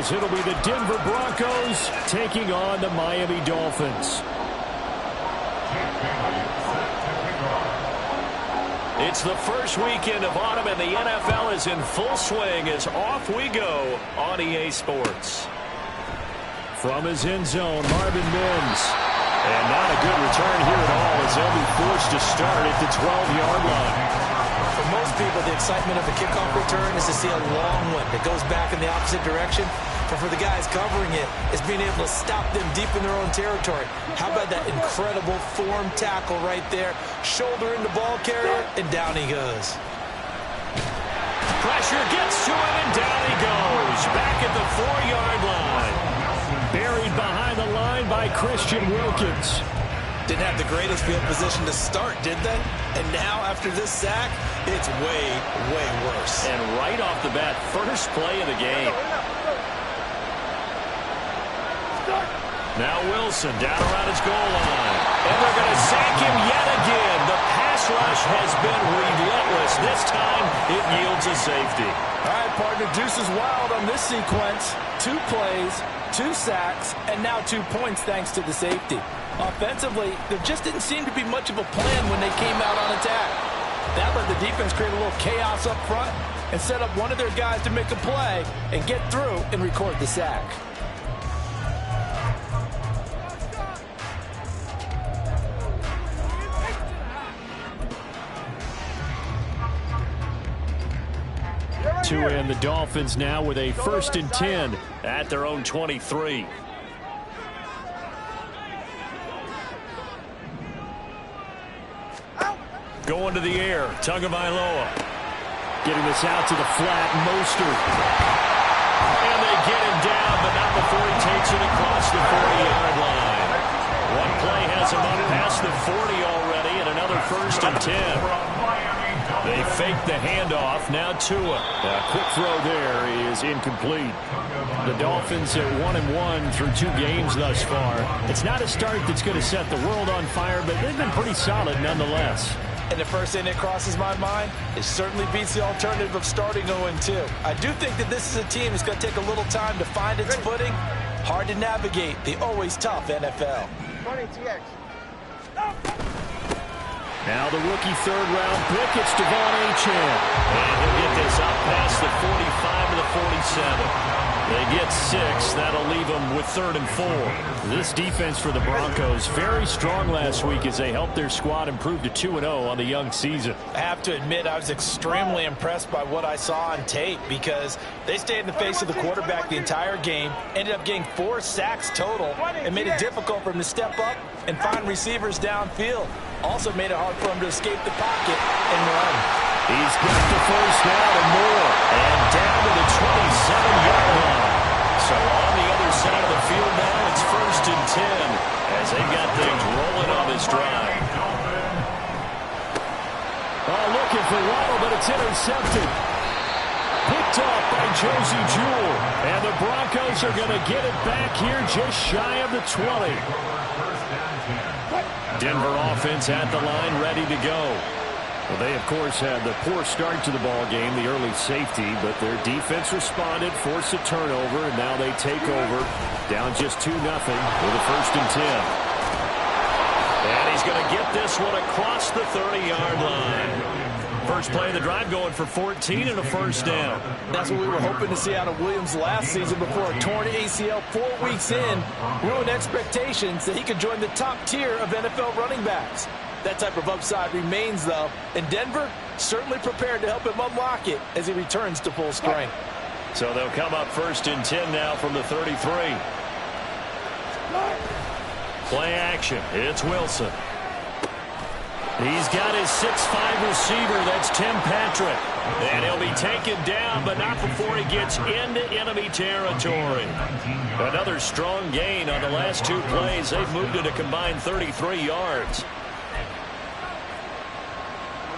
as it'll be the Denver Broncos taking on the Miami Dolphins. It's the first weekend of autumn, and the NFL is in full swing as off we go on EA Sports. From his end zone, Marvin Mims. And not a good return here at all as they'll be forced to start at the 12-yard line. For most people, the excitement of a kickoff return is to see a long one that goes back in the opposite direction. But for the guys covering it, it's being able to stop them deep in their own territory. How about that incredible form tackle right there? Shoulder in the ball carrier, and down he goes. Pressure gets to him, and down he goes. Back at the 4-yard line. Buried behind the line by Christian Wilkins. Didn't have the greatest field position to start, did they? And now, after this sack, it's way, way worse. And right off the bat, first play of the game. Now Wilson down around his goal line. And they're going to sack him yet again. The pass rush has been relentless. This time, it yields a safety. All right, partner, Deuce is wild on this sequence. 2 plays, 2 sacks, and now 2 points thanks to the safety. Offensively, there just didn't seem to be much of a plan when they came out on attack. That let the defense create a little chaos up front and set up one of their guys to make a play and get through and record the sack. To end the Dolphins now with a 1st and 10 at their own 23. Going to the air, Tagovailoa. Getting this out to the flat, Mostert. And they get him down, but not before he takes it across the 40-yard line. One play has him up past the 40 already, and another 1st and 10. They fake the handoff, now Tua. A quick throw there is incomplete. The Dolphins at 1-1 through 2 games thus far. It's not a start that's going to set the world on fire, but they've been pretty solid nonetheless. And the first thing that crosses my mind, it certainly beats the alternative of starting 0-2. I do think that this is a team that's going to take a little time to find its footing. Hard to navigate the always tough NFL. Now the rookie 3rd-round pick, it's Devon Achane. And he'll get this up past the 45 to the 47. They get 6. That'll leave them with 3rd and 4. This defense for the Broncos, very strong last week as they helped their squad improve to 2-0 on the young season. I have to admit, I was extremely impressed by what I saw on tape because they stayed in the face of the quarterback the entire game, ended up getting 4 sacks total, and made it difficult for him to step up and find receivers downfield. Also made it hard for him to escape the pocket and run. He's got the first down and more. And down to the 27-yard line. So on the other side of the field now, it's 1st and 10 as they've got things rolling on this drive. Oh, looking for Waddle, but it's intercepted. Picked off by Josie Jewell. And the Broncos are going to get it back here just shy of the 20. Denver offense at the line, ready to go. Well, they, of course, had the poor start to the ball game, the early safety, but their defense responded, forced a turnover, and now they take over, down just 2-0 with a 1st and 10. And he's going to get this one across the 30-yard line. First play of the drive going for 14 and a 1st down. That's what we were hoping to see out of Williams last season before a torn ACL 4 weeks in ruined expectations that he could join the top tier of NFL running backs. That type of upside remains, though, and Denver certainly prepared to help him unlock it as he returns to full strength. So they'll come up 1st and 10 now from the 33. Play action. It's Wilson. He's got his 6'5" receiver. That's Tim Patrick. And he'll be taken down, but not before he gets into enemy territory. Another strong gain on the last 2 plays. They've moved it a combined 33 yards.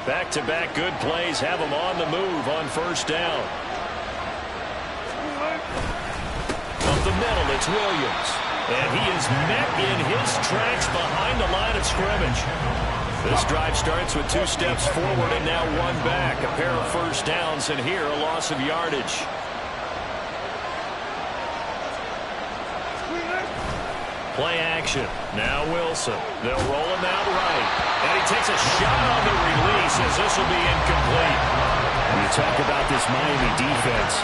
Back-to-back good plays have him on the move on 1st down. Up the middle, it's Williams. And he is met in his tracks behind the line of scrimmage. This drive starts with 2 steps forward and now 1 back. A pair of 1st downs, and here a loss of yardage. Play action. Now Wilson. They'll roll him out right. And he takes a shot on the release as this will be incomplete. When you talk about this Miami defense,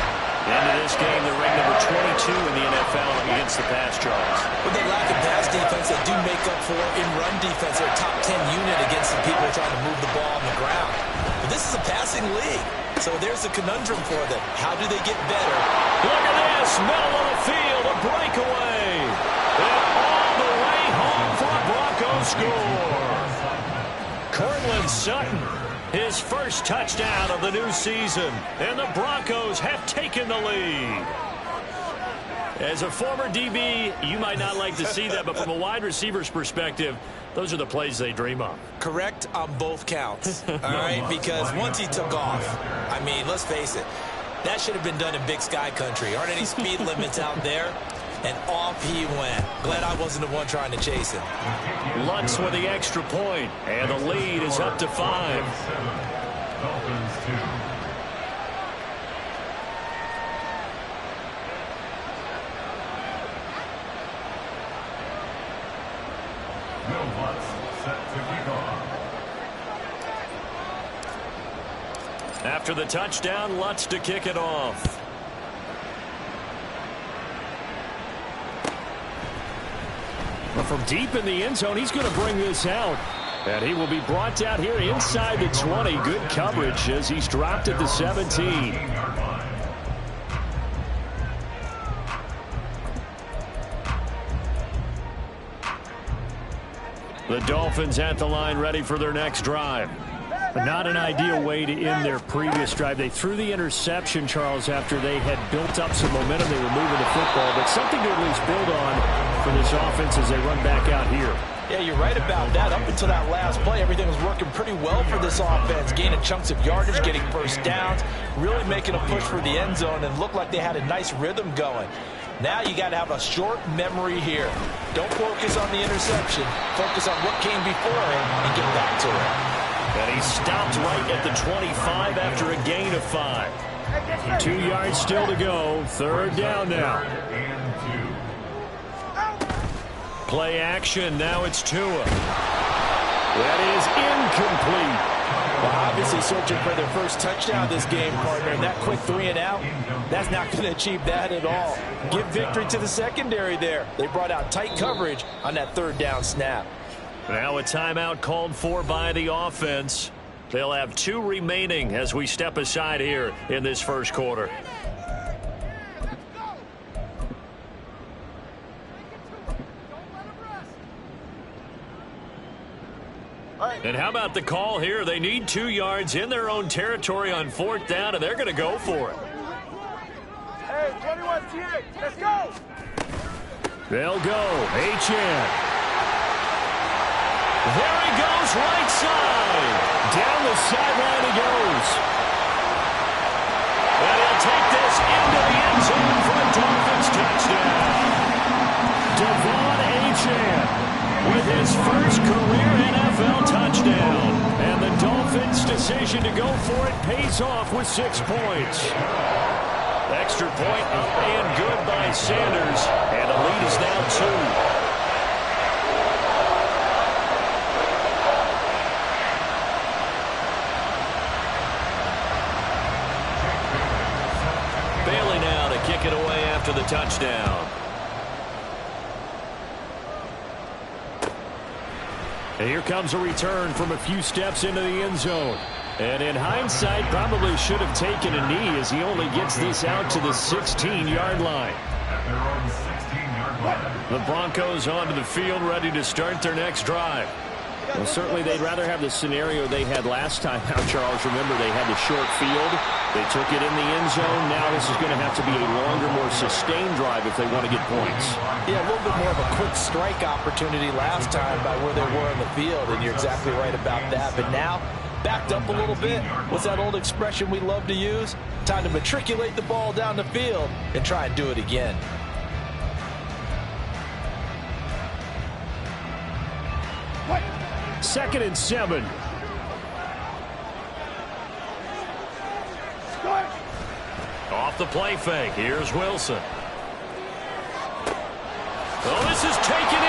into this game, they're ranked number 22 in the NFL against the pass, Charles. With the lack of pass defense, they do make up for in run defense. They're a top 10 unit against the people trying to move the ball on the ground. But this is a passing league, so there's a conundrum for them. How do they get better? Look at this. Middle of the field, a breakaway. And all the way home for a Broncos score. Cortland Sutton, his first touchdown of the new season. And the Broncos have taken the lead. As a former DB, you might not like to see that, but from a wide receiver's perspective, those are the plays they dream of. Correct on both counts, all right? Because once he took off, I mean, let's face it, that should have been done in Big Sky country. Aren't any speed limits out there? And off he went. Glad I wasn't the one trying to chase him. Lutz with the extra point, and the lead is up to 5. Dolphins 2. Will Lutz set to kick off. After the touchdown, Lutz to kick it off. But from deep in the end zone, he's going to bring this out. And he will be brought down here inside the 20. Good coverage as he's dropped at the 17. The Dolphins at the line, ready for their next drive. But not an ideal way to end their previous drive. They threw the interception, Charles, after they had built up some momentum. They were moving the football, but something to at least build on for this offense as they run back out here. Yeah, you're right about that. Up until that last play, everything was working pretty well for this offense, gaining chunks of yardage, getting first downs, really making a push for the end zone, and looked like they had a nice rhythm going. Now you got to have a short memory here. Don't focus on the interception. Focus on what came before it and get back to it. And he stopped right at the 25 after a gain of 5. 2 yards still to go. Third down now. Play action. Now it's Tua. That is incomplete. Well, obviously searching for their first touchdown this game, partner. And that quick 3 and out, that's not going to achieve that at all. Give victory to the secondary there. They brought out tight coverage on that third down snap. Now a timeout called for by the offense. They'll have 2 remaining as we step aside here in this first quarter. And how about the call here? They need 2 yards in their own territory on 4th down, and they're going to go for it. Hey, 21 T8, let's go! They'll go. HN. There he goes, right side. Down the sideline he goes. And he'll take this into the end zone for a Dolphins touchdown. Devon Achane with his first career NFL touchdown. And the Dolphins' decision to go for it pays off with 6 points. Extra point up and good by Sanders. And the lead is now 2. Kick it away after the touchdown. And here comes a return from a few steps into the end zone. And in hindsight, probably should have taken a knee as he only gets this out to the 16-yard line. The Broncos onto the field, ready to start their next drive. Well, certainly they'd rather have the scenario they had last time out, Charles. Remember, they had the short field. They took it in the end zone. Now this is going to have to be a longer, more sustained drive if they want to get points. Yeah, a little bit more of a quick strike opportunity last time by where they were in the field, and you're exactly right about that. But now, backed up a little bit. What's that old expression we love to use? Time to matriculate the ball down the field and try and do it again. Second and 7. Off the play fake. Here's Wilson. Oh, this is taken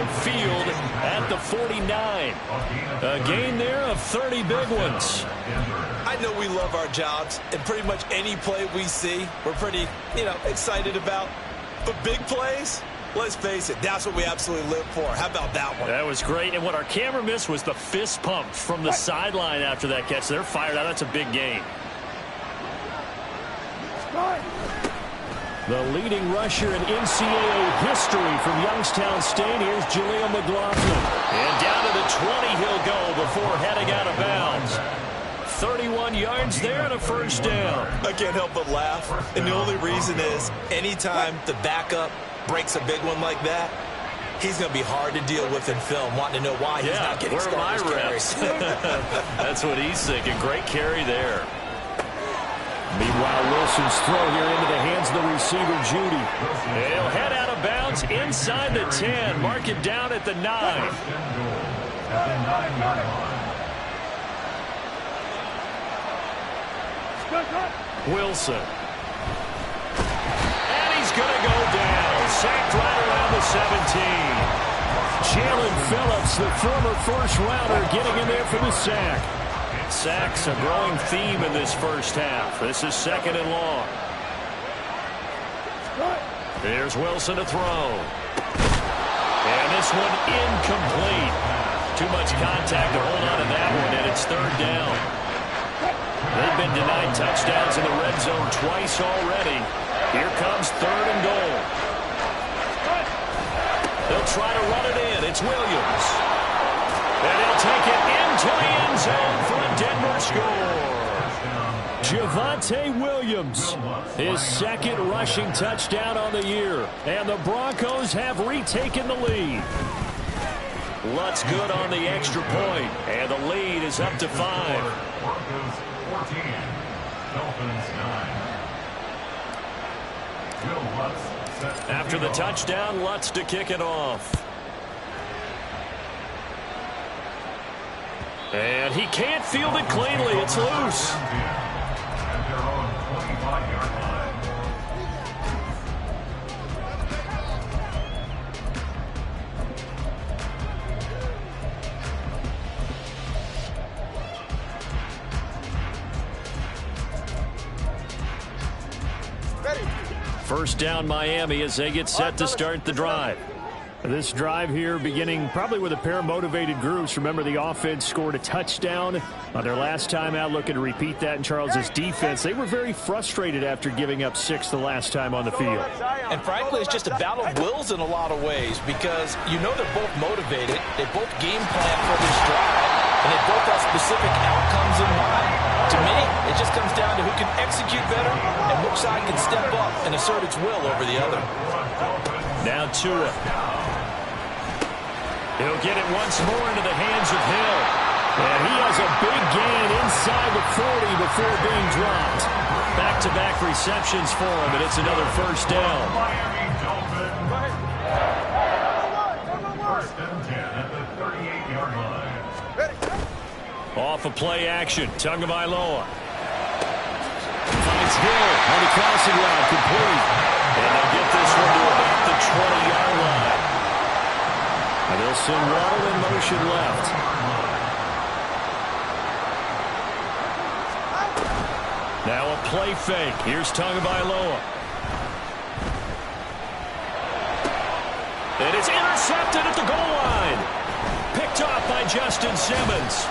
field at the 49. A gain there of 30 big ones. I know we love our jobs, and pretty much any play we see, we're pretty, excited about. But big plays, let's face it, that's what we absolutely live for. How about that one? That was great, and what our camera missed was the fist pump from the sideline after that catch. They're fired out. That's a big gain. The leading rusher in NCAA history from Youngstown State. Here's Jaleel McLaughlin. And down to the 20 he'll go before heading out of bounds. 31 yards there and a first down. I can't help but laugh, and the only reason is anytime the backup breaks a big one like that, he's going to be hard to deal with in film, wanting to know why he's not getting starters carries. That's what he's thinking. Great carry there. Meanwhile, Wilson's throw here into the hands of the receiver, Judy. He'll head out of bounds inside the 10. Mark it down at the 9. At the 9-yard line. Wilson. And he's going to go down. Sacked right around the 17. Jalen Phillips, the former first-rounder, getting in there for the sack. Sacks a growing theme in this first half. This is 2nd and long. Here's Wilson to throw. And this one incomplete. Too much contact to hold on to that one, and it's 3rd down. They've been denied touchdowns in the red zone twice already. Here comes 3rd and goal. They'll try to run it in. It's Williams. And he'll take it into the end zone for a Denver score. Javonte Williams, his 2nd rushing touchdown on the year. And the Broncos have retaken the lead. Lutz good on the extra point. And the lead is up to 5. Broncos 14, Dolphins 9. Will Lutz set to After the kick off. touchdown, Lutz to kick it off. And he can't field it cleanly. It's loose. At their own 25-yard line. First down, Miami, as they get set to start the drive. This drive here beginning probably with a pair of motivated groups. Remember, the offense scored a touchdown on their last time out, looking to repeat that in Charles's defense. They were very frustrated after giving up 6 the last time on the field. And frankly, it's just a battle of wills in a lot of ways because they're both motivated. They both game plan for this drive, and they both have specific outcomes in mind. To me, it just comes down to who can execute better and which side can step up and assert its will over the other. Now Tua. He'll get it once more into the hands of Hill. And he has a big gain inside the 40 before being dropped. Back-to-back receptions for him, and it's another first down. Miami Dolphins. 1st and 10 at the 38-yard line. Off a play action. Tagovailoa finds Hill on the crossing route, complete. And they'll get this one to about the 20-yard line. And they'll send Waddle in motion left. Now a play fake. Here's Tagovailoa. And it's intercepted at the goal line. Picked off by Justin Simmons.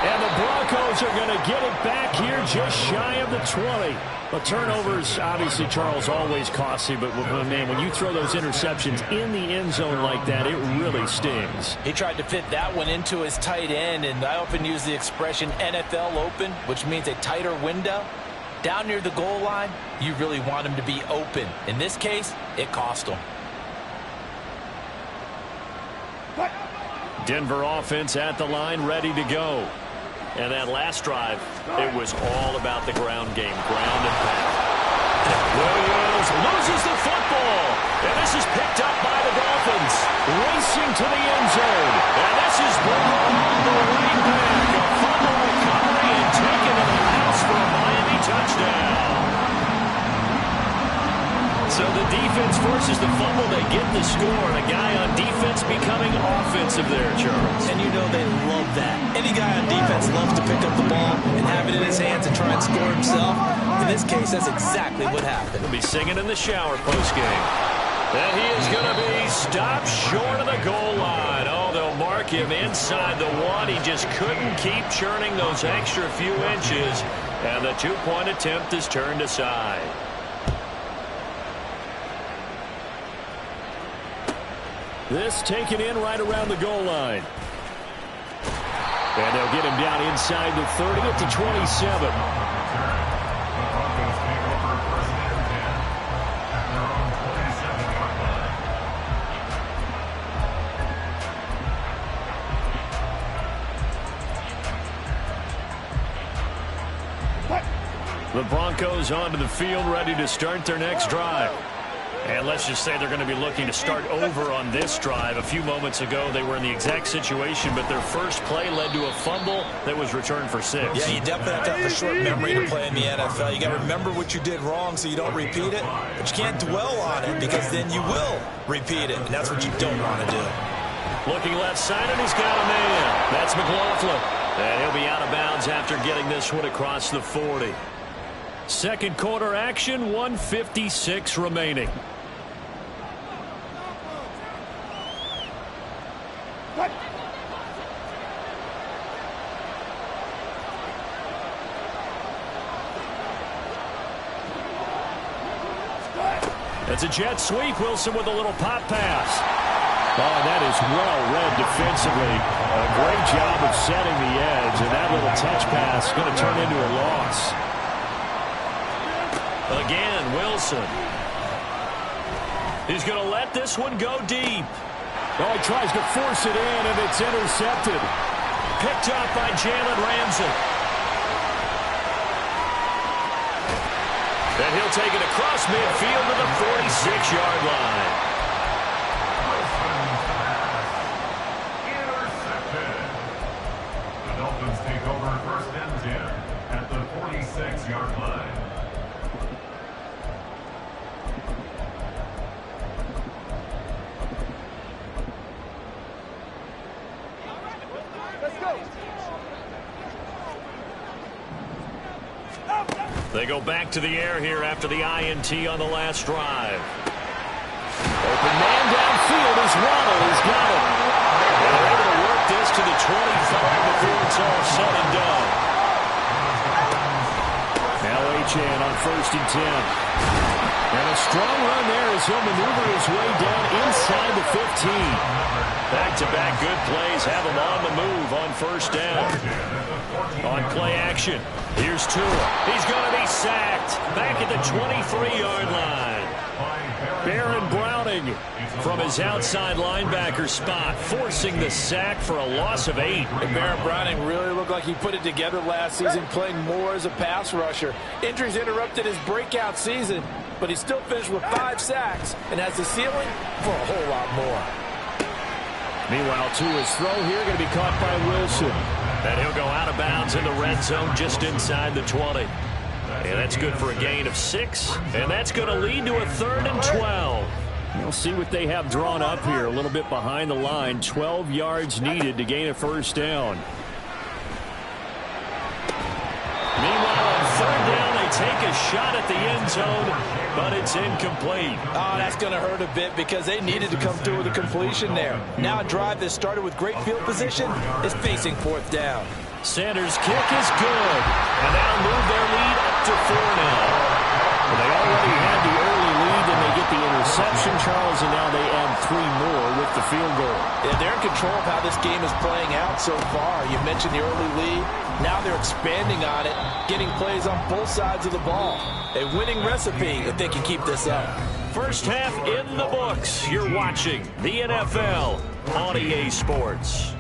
And the Broncos are going to get it back here just shy of the 20. But turnovers, obviously, Charles, always costly. But, man, when you throw those interceptions in the end zone like that, it really stings. He tried to fit that one into his tight end, and I often use the expression NFL open, which means a tighter window. Down near the goal line, you really want him to be open. In this case, it cost him. Denver offense at the line, ready to go. And that last drive, it was all about the ground game, ground and pound. Williams loses the football. And this is picked up by the Dolphins. Racing to the end zone. And this is brought on the right back. A fumble recovery and taken to the house for a Miami touchdown. So the defense forces the fumble. They get the score. And a guy on defense becoming offensive there, Charles. And you know they love that. Any guy on defense loves to pick up the ball and have it in his hands and try and score himself. In this case, that's exactly what happened. He'll be singing in the shower postgame. And he is going to be stopped short of the goal line. Oh, they'll mark him inside the one. He just couldn't keep churning those extra few inches. And the two-point attempt is turned aside. This taken in right around the goal line. And they'll get him down inside the 30 at the 27. The Broncos onto the field, ready to start their next drive. And let's just say they're going to be looking to start over on this drive. A few moments ago, they were in the exact situation, but their first play led to a fumble that was returned for 6. Yeah, you definitely have to have a short memory to play in the NFL. You got to remember what you did wrong so you don't repeat it, but you can't dwell on it because then you will repeat it, and that's what you don't want to do. Looking left side, and he's got a man. That's McLaughlin. And he'll be out of bounds after getting this one across the 40. Second quarter action, 1:56 remaining. It's a jet sweep. Wilson with a little pop pass. Oh, that is well read defensively. A great job of setting the edge, and that little touch pass is going to turn into a loss. Again, Wilson. He's going to let this one go deep. Oh, he tries to force it in, and it's intercepted. Picked up by Jalen Ramsey. And he'll take it across midfield to the 46-yard line. Intercepted. The Dolphins take over first and 10 at the 46-yard line. They go back to the air here after the INT on the last drive. Open man downfield is Waddle. He's got it. And they're able to work this to the 25 before it's all said and done. Now Achane on 1st and 10. And a strong run there as he'll maneuver his way down inside the 15. Back-to-back good plays have him on the move on first down. On play action, here's Tua. He's going to be sacked back at the 23-yard line. Baron Browning From his outside linebacker spot, forcing the sack for a loss of 8. And Baron Browning really looked like he put it together last season, playing more as a pass rusher. Injuries interrupted his breakout season, but he still finished with 5 sacks and has the ceiling for a whole lot more. Meanwhile, Tua's throw here going to be caught by Wilson. And he'll go out of bounds in the red zone just inside the 20. And that's good for a gain of 6. And that's going to lead to a 3rd and 12. We'll see what they have drawn up here. A little bit behind the line. 12 yards needed to gain a first down. Meanwhile, on 3rd down, they take a shot at the end zone, but it's incomplete. Oh, that's going to hurt a bit because they needed to come through with a completion there. Now a drive that started with great field position is facing 4th down. Sanders' kick is good, and that'll move their lead up to 4 now. Well, they already had the early lead, then they get the interception, Charles, and now they add 3 more with the field goal. Yeah, they're in control of how this game is playing out so far. You mentioned the early lead. Now they're expanding on it, getting plays on both sides of the ball. A winning recipe if they can keep this up. First half in the books. You're watching the NFL on EA Sports.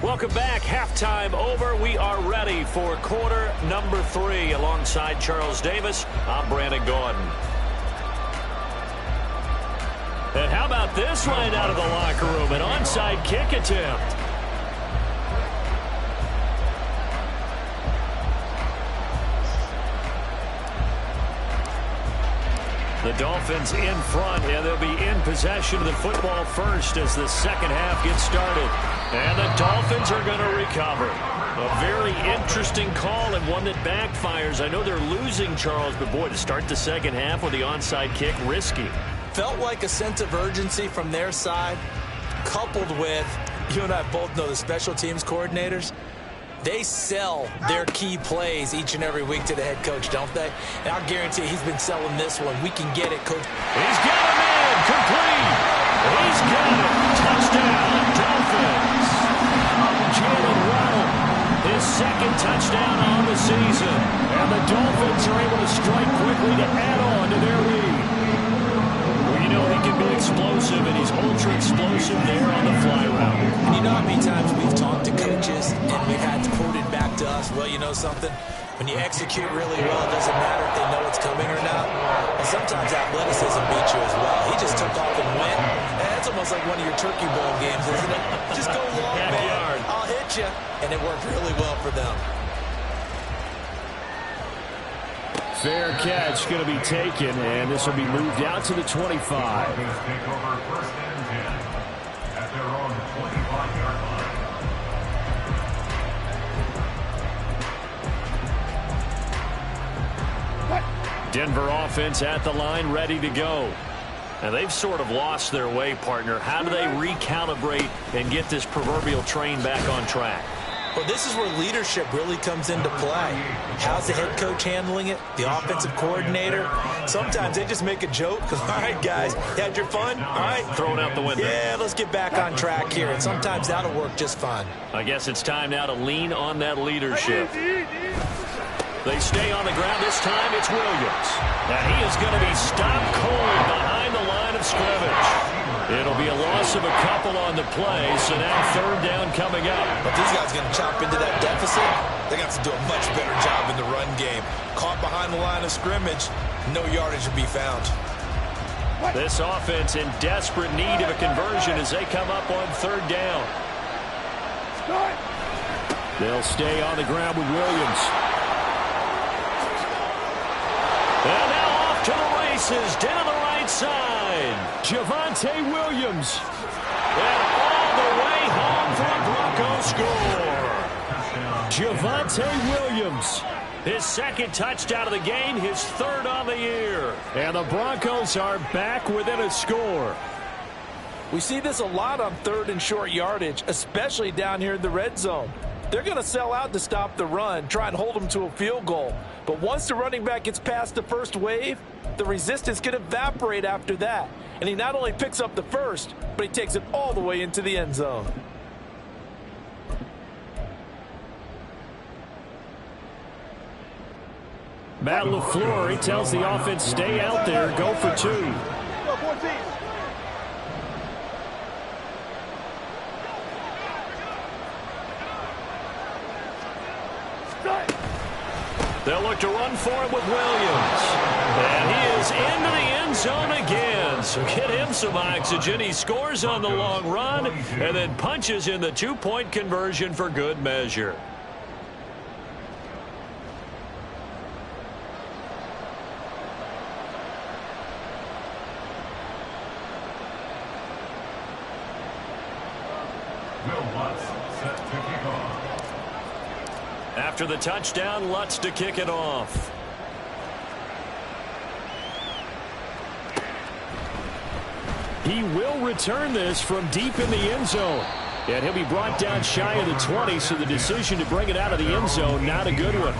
Welcome back. Halftime over. We are ready for quarter number 3. Alongside Charles Davis, I'm Brandon Gordon. And how about this line out of the locker room? An onside kick attempt. The Dolphins in front, and they'll be in possession of the football first as the second half gets started. And the Dolphins are going to recover. A very interesting call and one that backfires. I know they're losing, Charles, but boy, to start the second half with the onside kick, risky. Felt like a sense of urgency from their side, coupled with, you and I both know the special teams coordinators, they sell their key plays each and every week to the head coach, don't they? And I'll guarantee he's been selling this one. We can get it, Coach. He's got a man, complete. He's got it. Touchdown, Dolphins. Jalen Waddle, his second touchdown on the season. And the Dolphins are able to strike quickly to add on to their lead. Well, you know he can be explosive, and he's ultra-explosive there on the fly route. You know how many times we've talked to coaches and we've had to quote it back to us, well, you know something? When you execute really well, it doesn't matter if they know it's coming or not. And sometimes athleticism beats you as well. He just took off and went. And that's almost like one of your Turkey Bowl games, isn't it? Just go long, man. I'll hit you. And it worked really well for them. Fair catch going to be taken, and this will be moved out to the 25. Take over first and 10 at their own 25-yard line. Denver offense at the line, ready to go. And they've sort of lost their way, partner. How do they recalibrate and get this proverbial train back on track? Well, this is where leadership really comes into play. How's the head coach handling it? The offensive coordinator? Sometimes they just make a joke. All right, guys, you had your fun? All right. Throw it out the window. Yeah, let's get back on track here. And sometimes that'll work just fine. I guess it's time now to lean on that leadership. They stay on the ground. This time it's Williams. Now he is going to be stopped cold behind the line of scrimmage. It'll be a loss of a couple on the play, so now third down coming up. But these guys are going to chop into that deficit. They got to do a much better job in the run game. Caught behind the line of scrimmage, no yardage to be found. This offense in desperate need of a conversion as they come up on third down. They'll stay on the ground with Williams. And now off to the races, down the right side. Javonte Williams. And all the way home for a Broncos score. Javonte Williams. His second touchdown of the game, his third on the year. And the Broncos are back within a score. We see this a lot on third and short yardage, especially down here in the red zone. They're going to sell out to stop the run, try and hold them to a field goal. But once the running back gets past the first wave, the resistance can evaporate after that. And he not only picks up the first, but he takes it all the way into the end zone. Matt LaFleur, he tells the offense, stay out there, go for two. They'll look to run for him with Williams. And he is into the end zone again. So get him some oxygen. He scores on the long run and then punches in the two-point conversion for good measure. Set to kick off. After the touchdown, Lutz to kick it off. He will return this from deep in the end zone. And he'll be brought down shy of the 20, so the decision to bring it out of the end zone, not a good one.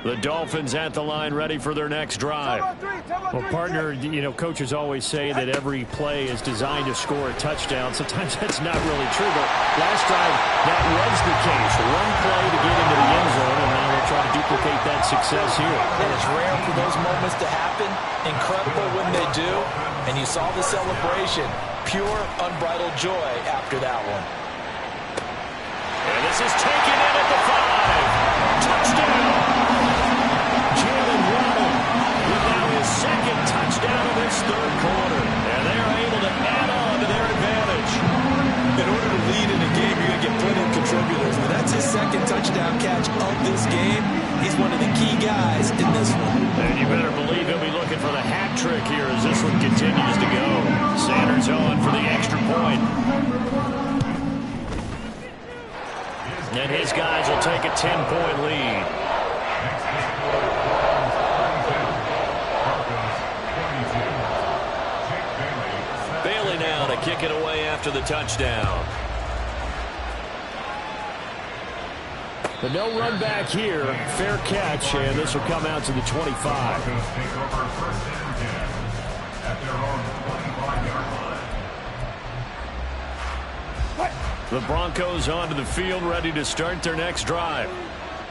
The Dolphins at the line ready for their next drive. Well, partner, coaches always say that every play is designed to score a touchdown. Sometimes that's not really true, but last drive, that was the case. One play to get into the end zone, and now they'll try to duplicate that success here. And it's rare for those moments to happen. Incredible when they do. And you saw the celebration. Pure, unbridled joy after that one. And this is taken in at the 5. Touchdown! Second touchdown of this third quarter. And they are able to add on to their advantage. In order to lead in a game, you're going to get plenty of contributors. But that's his second touchdown catch of this game. He's one of the key guys in this one. And you better believe he'll be looking for the hat trick here as this one continues to go. Sanders on for the extra point. And his guys will take a 10-point lead. Now to kick it away after the touchdown. But no run back here. Fair catch, and this will come out to the 25. The Broncos onto the field, ready to start their next drive.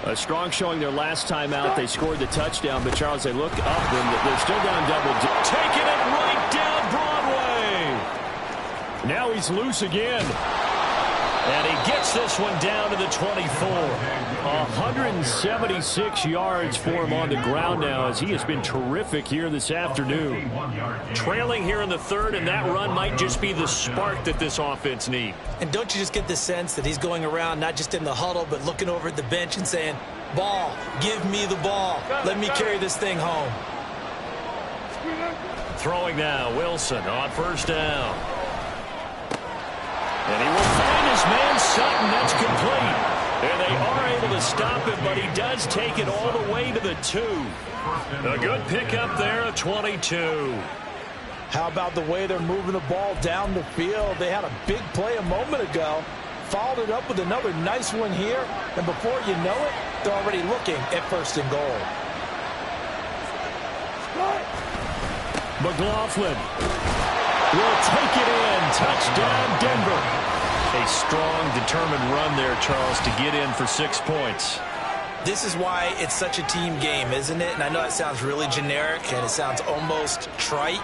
A strong showing their last time out. They scored the touchdown, but Charles, they look up and they're still down double. Taking it right down Broadway. Now he's loose again. And he gets this one down to the 24. 176 yards for him on the ground now, as he has been terrific here this afternoon. Trailing here in the third, and that run might just be the spark that this offense needs. And don't you just get the sense that he's going around not just in the huddle, but looking over at the bench and saying, ball, give me the ball. Let me carry this thing home. Throwing now, Wilson on first down. And he will find his man Sutton. That's complete. And they are able to stop him, but he does take it all the way to the 2. A good pickup there at 22. How about the way they're moving the ball down the field? They had a big play a moment ago. Followed it up with another nice one here. And before you know it, they're already looking at first and goal. McLaughlin will take it in. Touchdown, Denver. A strong, determined run there, Charles, to get in for 6 points. This is why it's such a team game, isn't it? And I know it sounds really generic and it sounds almost trite,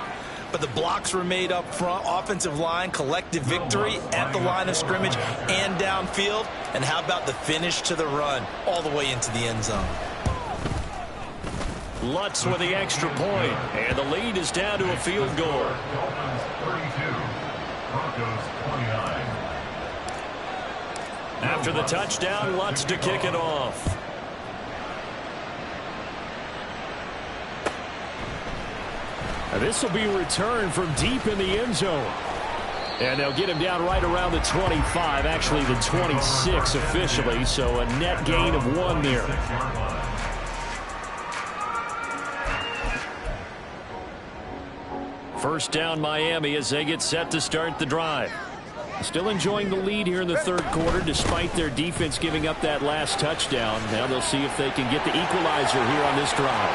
but the blocks were made up front. Offensive line, collective victory at the line of scrimmage and downfield. And how about the finish to the run all the way into the end zone? Lutz with the extra point, and the lead is down to a field goal. Dolphins 32, Broncos 29. After the touchdown, Lutz to kick it off. And this will be returned from deep in the end zone. And they'll get him down right around the 25, actually the 26 officially, so a net gain of 1 there. First down Miami as they get set to start the drive. Still enjoying the lead here in the third quarter despite their defense giving up that last touchdown. Now they'll see if they can get the equalizer here on this drive.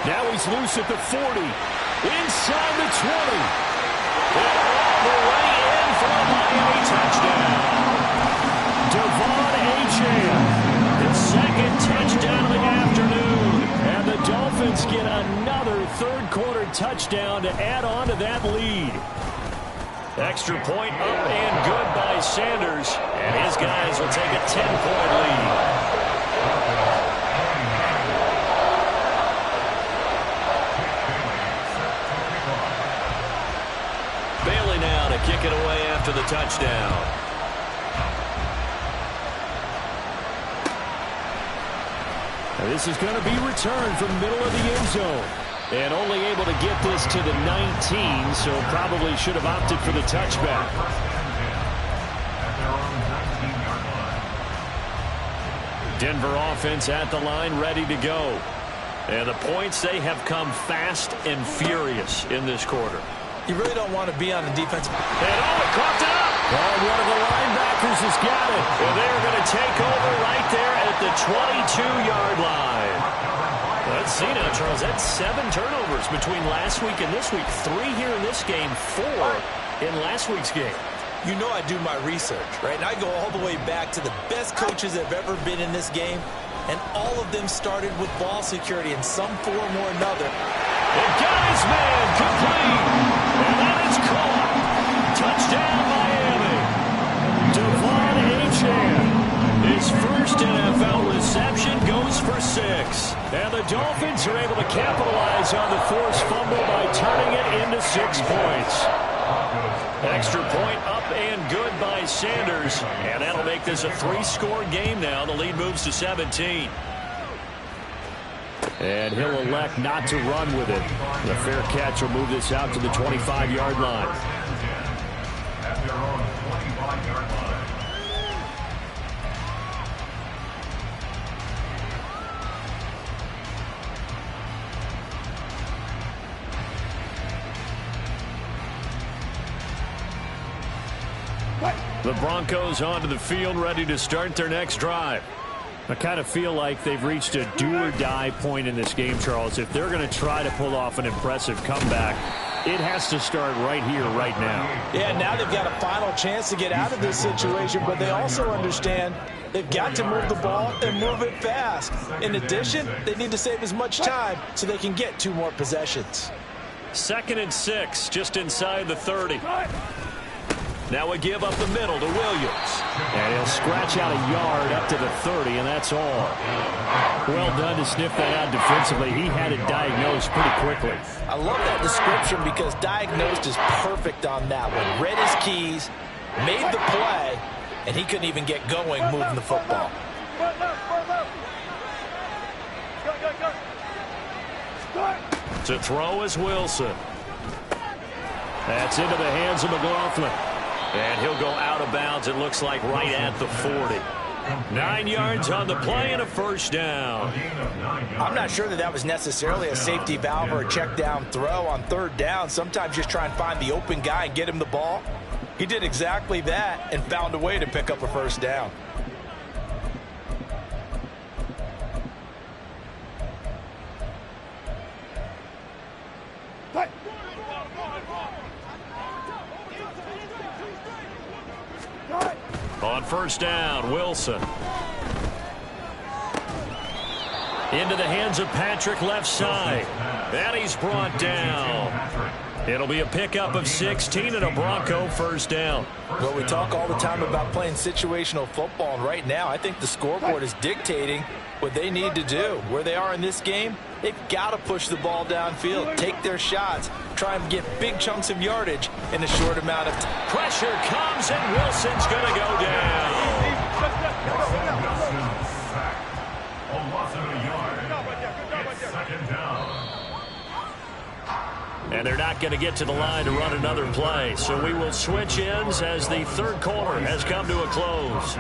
Now he's loose at the 40. Inside the 20. And all the way in for a Miami touchdown. Devon Achane, His second touchdown of the afternoon. And the Dolphins get another third quarter touchdown to add on to that lead. Extra point up and good by Sanders. And his guys will take a 10-point lead. Bailey now to kick it away after the touchdown. Now this is going to be returned from the middle of the end zone. And only able to get this to the 19, so probably should have opted for the touchback. Denver offense at the line, ready to go. And the points, they have come fast and furious in this quarter. You really don't want to be on the defensive. And it caught up. Oh, one of the linebackers has got it. And they're going to take over right there at the 22-yard line. see now, Charles, that's 7 turnovers between last week and this week. 3 here in this game, 4 in last week's game. You know I do my research, right? And I go all the way back to the best coaches that have ever been in this game, and all of them started with ball security in some form or another. The guy's man complete, and that is caught. Touchdown, Miami. Devon Achane. His first NFL reception goes for 6. And the Dolphins are able to capitalize on the forced fumble by turning it into 6 points. Extra point up and good by Sanders. And that'll make this a 3-score game now. The lead moves to 17. And he'll elect not to run with it. The fair catch will move this out to the 25-yard line. At their own 25-yard line. The Broncos onto the field, ready to start their next drive. I kind of feel like they've reached a do-or-die point in this game, Charles. If they're going to try to pull off an impressive comeback, it has to start right here, right now. Yeah, now they've got a final chance to get out of this situation, but they also understand they've got to move the ball and move it fast. In addition, they need to save as much time so they can get 2 more possessions. 2nd and 6, just inside the 30. Now a give up the middle to Williams. And he'll scratch out a yard up to the 30, and that's all. Well done to sniff that out defensively. He had it diagnosed pretty quickly. I love that description because diagnosed is perfect on that one. Read his keys, made the play, and he couldn't even get going moving the football. To throw is Wilson. That's into the hands of McLaughlin. And he'll go out of bounds, it looks like, right at the 40. 9 yards on the play and a first down. I'm not sure that was necessarily a safety valve or a check down throw on 3rd down. Sometimes just try and find the open guy and get him the ball. He did exactly that and found a way to pick up a first down. On 1st down, Wilson. Into the hands of Patrick left side. And he's brought down. It'll be a pickup of 16 and a Bronco first down. Well, we talk all the time about playing situational football, and right now I think the scoreboard is dictating what they need to do. Where they are in this game, they've got to push the ball downfield, take their shots, try and get big chunks of yardage in a short amount of time. Pressure comes, and Wilson's going to go down. And they're not going to get to the line to run another play. So we will switch ends as the 3rd quarter has come to a close.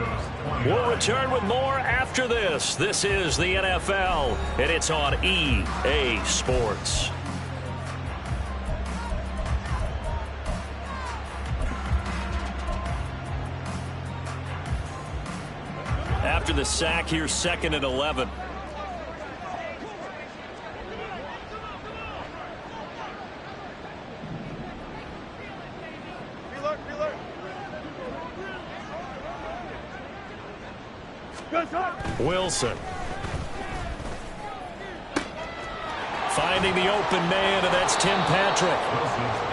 We'll return with more after this. This is the NFL, and it's on EA Sports. After the sack, here's 2nd and 11. Wilson. Finding the open man, and that's Tim Patrick.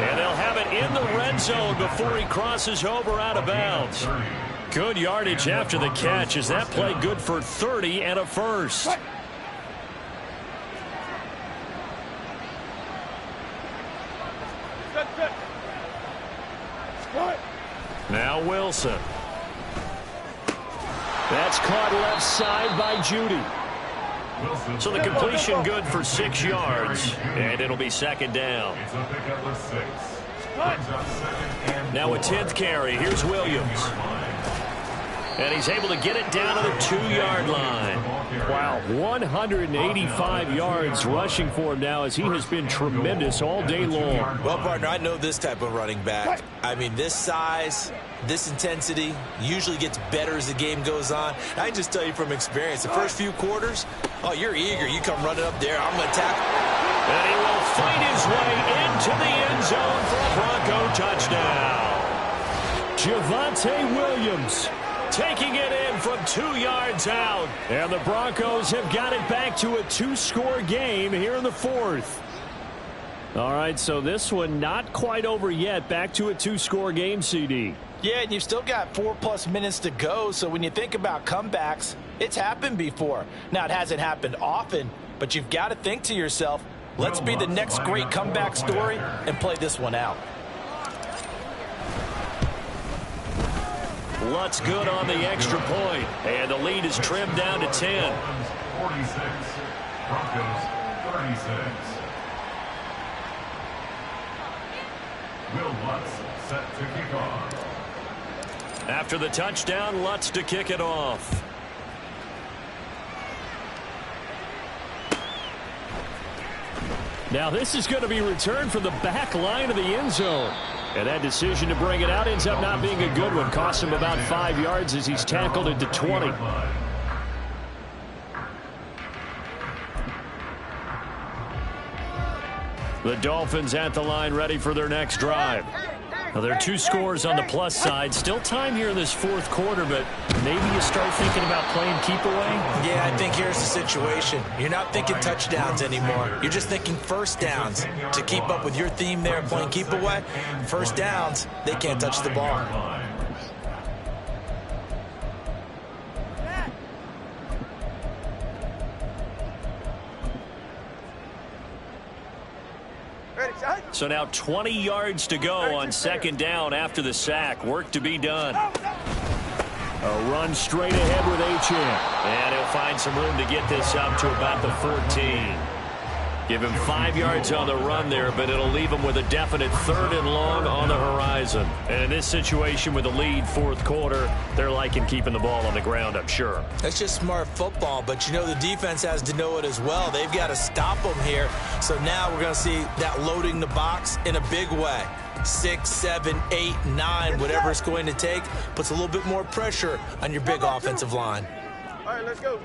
And they'll have it in the red zone before he crosses over out of bounds. Good yardage after the catch. Is that play good for 30 and a first? Now Wilson. That's caught left side by Judy. So the completion good for 6 yards, and it'll be 2nd down. Now a 10th carry. Here's Williams. And he's able to get it down to the 2-yard line. Wow, 185 yards rushing for him now as he has been tremendous all day long. Well, partner, I know this type of running back. I mean, this size, this intensity usually gets better as the game goes on. I can just tell you from experience, the first few quarters, oh, you're eager. You come running up there, I'm going to tackle. And he will fight his way into the end zone for a Bronco touchdown. Javonte Williams taking it in from 2 yards out. And the Broncos have got it back to a 2-score game here in the 4th. All right, so this one not quite over yet. Back to a 2-score game, CD. Yeah, and you've still got 4+ minutes to go, so when you think about comebacks, it's happened before. Now, it hasn't happened often, but you've got to think to yourself, let's be the next great comeback story and play this one out. Lutz good on the extra point, and the lead is trimmed down to 10. 46, Broncos 36. Will Lutz set to kick off. After the touchdown, Lutz to kick it off. Now this is going to be returned from the back line of the end zone. And that decision to bring it out ends up not being a good one. Costs him about 5 yards as he's tackled into 20. The Dolphins at the line ready for their next drive. Now, there are 2 scores on the plus side. Still time here in this 4th quarter, but maybe you start thinking about playing keep away? Yeah, I think here's the situation. You're not thinking touchdowns anymore. You're just thinking first downs. To keep up with your theme there, playing keep away, first downs, they can't touch the ball. So now 20 yards to go on 2nd down after the sack. Work to be done. A run straight ahead with H.M. And he'll find some room to get this up to about the 14. Give him 5 yards on the run there, but it'll leave him with a definite 3rd and long on the horizon. And in this situation with a lead 4th quarter, they're liking keeping the ball on the ground, I'm sure. That's just smart football, but you know the defense has to know it as well. They've got to stop them here. So now we're going to see that loading the box in a big way. 6, 7, 8, 9, whatever it's going to take, puts a little bit more pressure on your big offensive line. All right, let's go.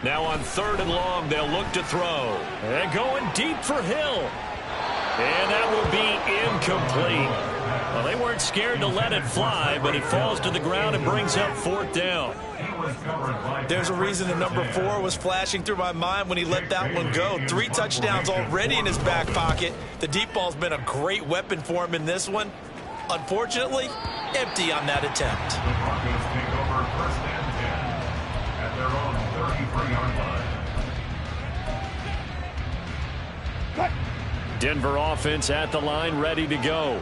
Now on 3rd and long, they'll look to throw. And going deep for Hill. And that will be incomplete. Well, they weren't scared to let it fly, but it falls to the ground and brings up 4th down. There's a reason the number 4 was flashing through my mind when he let that one go. 3 touchdowns already in his back pocket. The deep ball's been a great weapon for him in this one. Unfortunately, empty on that attempt. The Broncos take over 1st and 10 at their own 33-yard line. Denver offense at the line ready to go.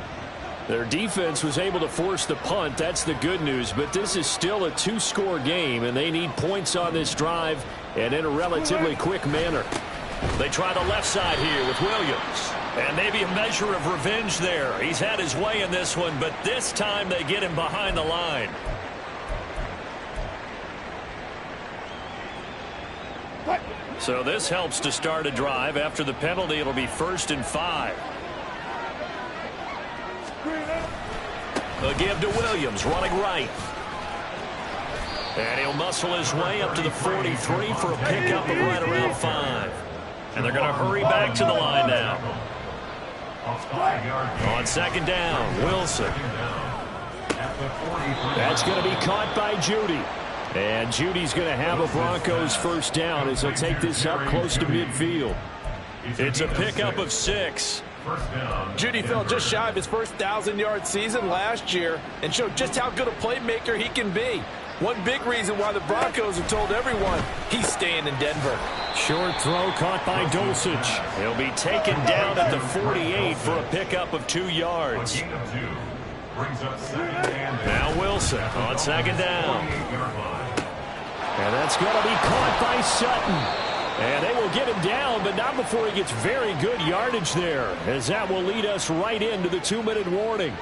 Their defense was able to force the punt. That's the good news. But this is still a 2-score game, and they need points on this drive and in a relatively quick manner. They try the left side here with Williams. And maybe a measure of revenge there. He's had his way in this one, but this time they get him behind the line. So this helps to start a drive. After the penalty, it'll be 1st and 5. They'll give to Williams, running right. And he'll muscle his way up to the 43 for a pickup of right around 5. And they're going to hurry back to the line now. On 2nd down, Wilson. That's going to be caught by Judy. And Judy's going to have a Broncos 1st down as he'll take this up close to midfield. It's a pickup of 6. Judy fell just shy of his first 1,000-yard season last year and showed just how good a playmaker he can be. One big reason why the Broncos have told everyone he's staying in Denver. Short throw caught by Dulcich. He'll be taken down at the 48 for a pickup of 2 yards. Now Wilson on 2nd down. And that's going to be caught by Sutton. And they will get him down, but not before he gets very good yardage there, as that will lead us right into the 2-minute warning.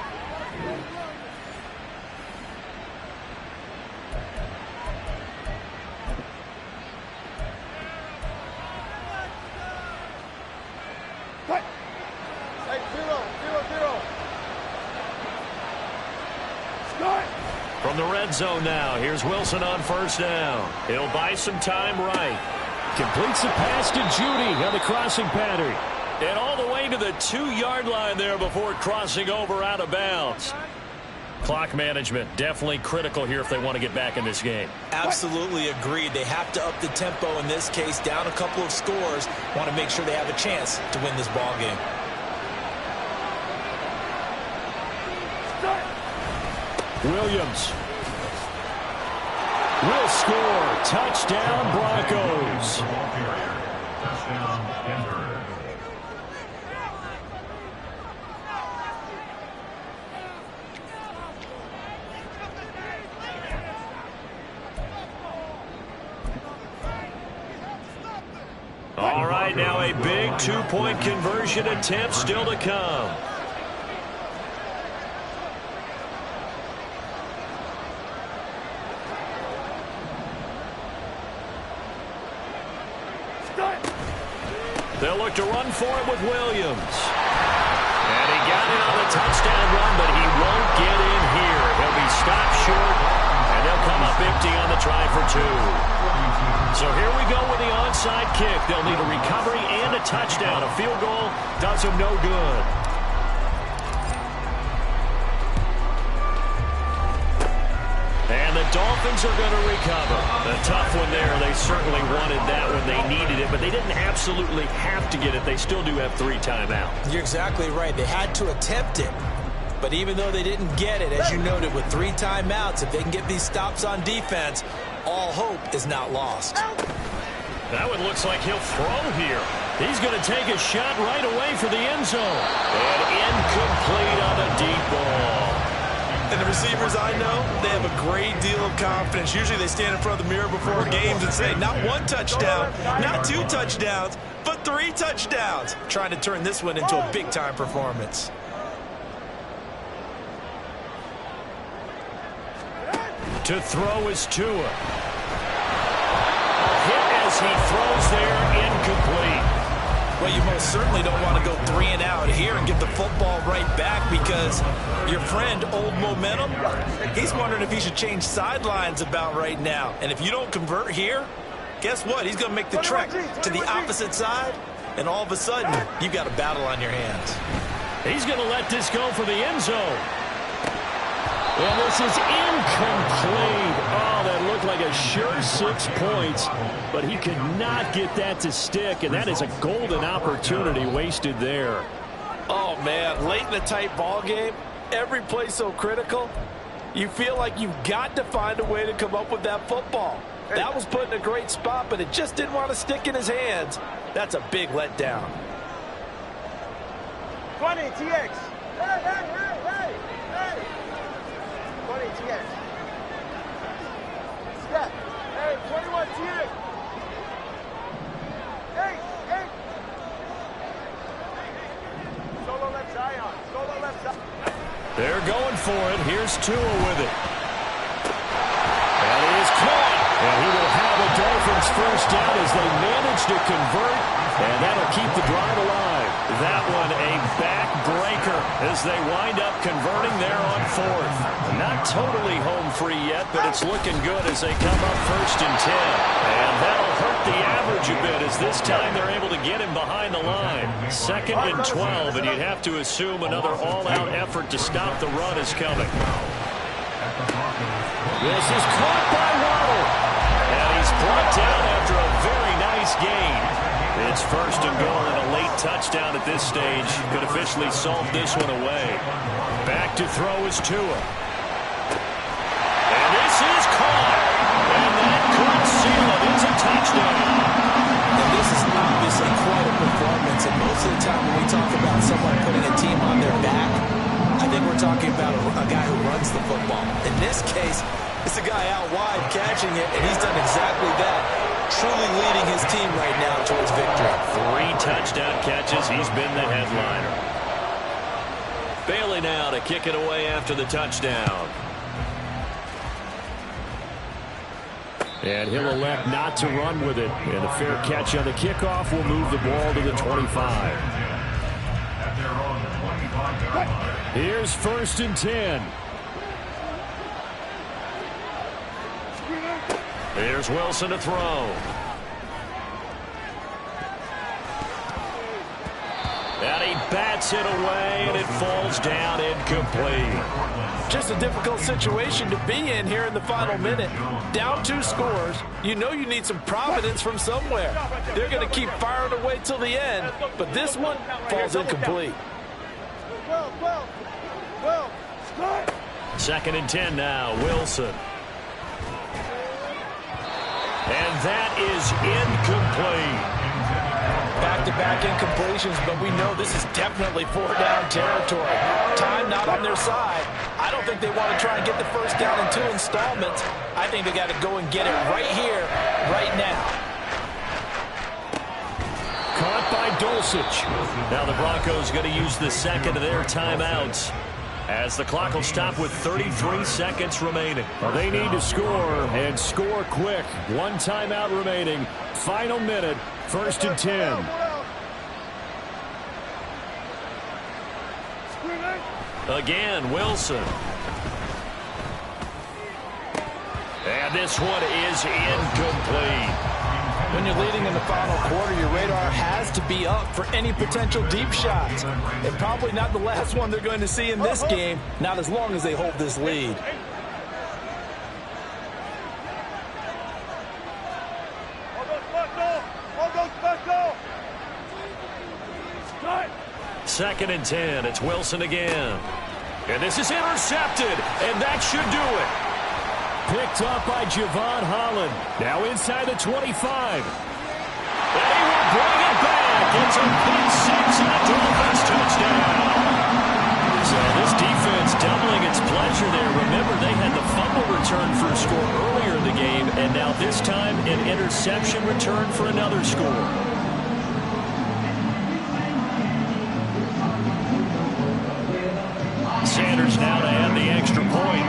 From the red zone now, here's Wilson on first down. He'll buy some time right. Completes the pass to Judy on the crossing pattern. And all the way to the 2-yard line there before crossing over out of bounds. Clock management definitely critical here if they want to get back in this game. Absolutely agreed. They have to up the tempo in this case, down a couple of scores. Want to make sure they have a chance to win this ball game. Williams will score. Touchdown, Broncos. Touchdown, Denver. All right, now a big 2-point conversion attempt still to come. They'll look to run for it with Williams. And he got in on the touchdown run, but he won't get in here. He'll be stopped short, and they'll come up empty on the try for 2. So here we go with the onside kick. They'll need a recovery and a touchdown. A field goal does them no good. And the Dolphins are going to recover. A tough one there. They certainly wanted that when they needed it, but they didn't absolutely have to get it. They still do have 3 timeouts. You're exactly right. They had to attempt it. But even though they didn't get it, as you noted, with 3 timeouts, if they can get these stops on defense, all hope is not lost. That one looks like he'll throw here. He's going to take a shot right away for the end zone. And incomplete on a deep ball. And the receivers I know, they have a great deal of confidence. Usually they stand in front of the mirror before games and say, not 1 touchdown, not 2 touchdowns, but 3 touchdowns. Trying to turn this one into a big-time performance. To throw is Tua. A hit as he throws there, incomplete. Well, you most certainly don't want to go 3 and out here and get the football right back because your friend, Old Momentum, he's wondering if he should change sidelines about right now. And if you don't convert here, guess what? He's going to make the trek to the opposite side, and all of a sudden, you've got a battle on your hands. He's going to let this go for the end zone. And this is incomplete. Oh, that looked like a sure 6 points, but he could not get that to stick, and that is a golden opportunity wasted there. Oh, man, late in a tight ball game, every play so critical, you feel like you've got to find a way to come up with that football. That was put in a great spot, but it just didn't want to stick in his hands. That's a big letdown. 20, TX. Hey. 20, TX. Step. Hey, 21, TX. Hey. Solo left side on. Solo left side. They're going for it. Here's Tua with it. That is caught. And he will have a Dolphins first down as they manage to convert, and that'll keep the drive alive. That one a backbreaker as they wind up converting there on 4th. Not totally home free yet, but it's looking good as they come up 1st and 10. And that'll hurt the average a bit as this time they're able to get him behind the line. 2nd and 12, and you'd have to assume another all-out effort to stop the run is coming. This is caught by Waddle. And he's brought down after a very nice gain. It's 1st and goal, and a late touchdown at this stage could officially solve this one away. Back to throw is Tua. And this is caught. And that could seal it. It's a touchdown. And this is obviously quite a performance, and most of the time when we talk about someone putting a team on their back, I think we're talking about a guy who runs the football. In this case, it's a guy out wide catching it, and he's done exactly that, truly leading his team right now towards victory. 3 touchdown catches. He's been the headliner. Bailey now to kick it away after the touchdown. And he'll elect not to run with it. And a fair catch on the kickoff will move the ball to the 25. Here's 1st and 10. Here's Wilson to throw. And he bats it away, and it falls down incomplete. Just a difficult situation to be in here in the final minute. Down 2 scores. You know you need some providence from somewhere. They're going to keep firing away till the end, but this one falls incomplete. 2nd and 10 now, Wilson. And that is incomplete. Back-to-back incompletions, but we know this is definitely 4-down territory. Time not on their side. I don't think they want to try and get the first down in 2 installments. I think they got to go and get it right here, right now. Caught by Dulcich. Now the Broncos going to use the second of their timeouts, as the clock will stop with 33 seconds remaining. Well, they need to score, and score quick. 1 timeout remaining. Final minute, 1st and 10. Again, Wilson. And this one is incomplete. When you're leading in the final quarter, your radar has to be up for any potential deep shots. And probably not the last one they're going to see in this game, not as long as they hold this lead. Second and 10. It's Wilson again. And this is intercepted, and that should do it. Picked up by Javon Holland. Now inside the 25. And he will bring it back. It's a pick 6 and a Dolphins touchdown. So this defense doubling its pleasure there. Remember, they had the fumble return for a score earlier in the game, and now this time an interception return for another score. Sanders now to add the extra point.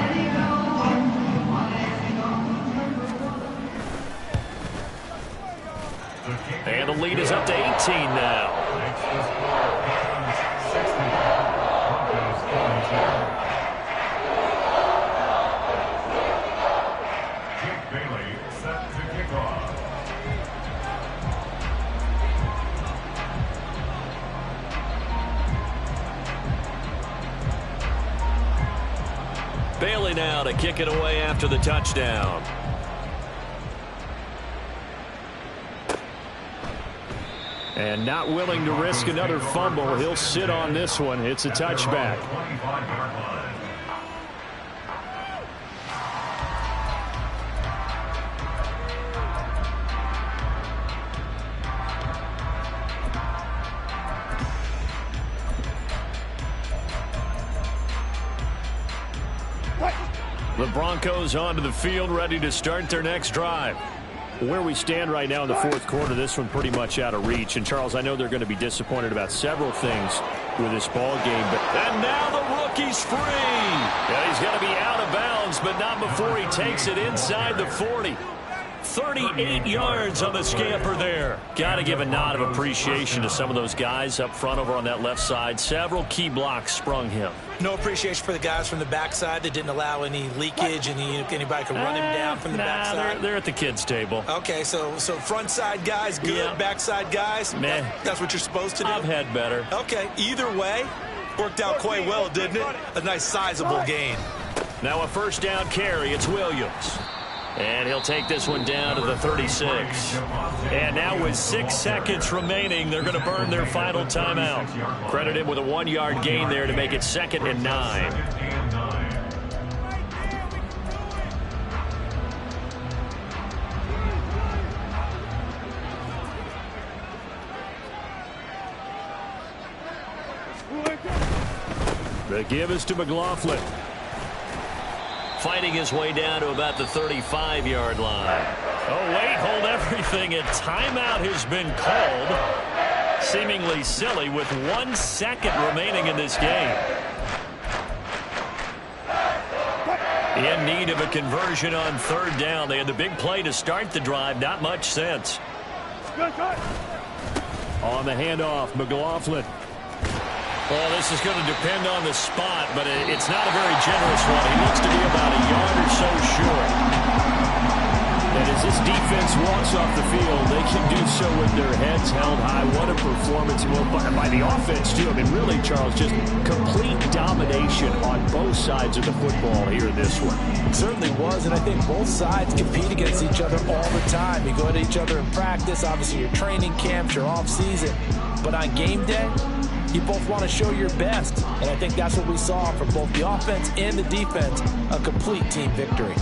And the lead is up to 18 now. Bailey set to kick off. Bailey now to kick it away after the touchdown. And not willing to risk another fumble. He'll sit on this one. It's a touchback. The Broncos onto the field, ready to start their next drive. Where we stand right now in the 4th quarter, this one pretty much out of reach. And, Charles, I know they're going to be disappointed about several things with this ball game. And now the rookie's free. Yeah, he's going to be out of bounds, but not before he takes it inside the 40. 38 yards on the scamper there. Got to give a nod of appreciation to some of those guys up front over on that left side. Several key blocks sprung him. No appreciation for the guys from the backside that didn't allow any leakage and anybody could run him down from the backside. They're at the kids' table. Okay, so front side guys good, Yeah. backside guys, Meh. that's what you're supposed to do? I've had better. Okay, either way, worked out quite well, didn't it? A nice sizable gain. Now a first down carry. It's Williams. And he'll take this one down to the 36. And now with 6 seconds remaining, they're going to burn their final timeout. Credit him with a 1-yard gain there to make it 2nd and 9. The give is to McLaughlin. Fighting his way down to about the 35-yard line. Oh, wait, hold everything. A timeout has been called. Seemingly silly with 1 second remaining in this game. In need of a conversion on 3rd down. They had the big play to start the drive. Not much sense. On the handoff, McLaughlin. Well, this is going to depend on the spot, but it's not a very generous one. He looks to be about a yard or so short. And as this defense walks off the field, they can do so with their heads held high. What a performance by the offense, too. I mean, really, Charles, just complete domination on both sides of the football here in this one. It certainly was, and I think both sides compete against each other all the time. You go at each other in practice, obviously your training camps, your off-season. But on game day, you both want to show your best. And I think that's what we saw from both the offense and the defense, a complete team victory.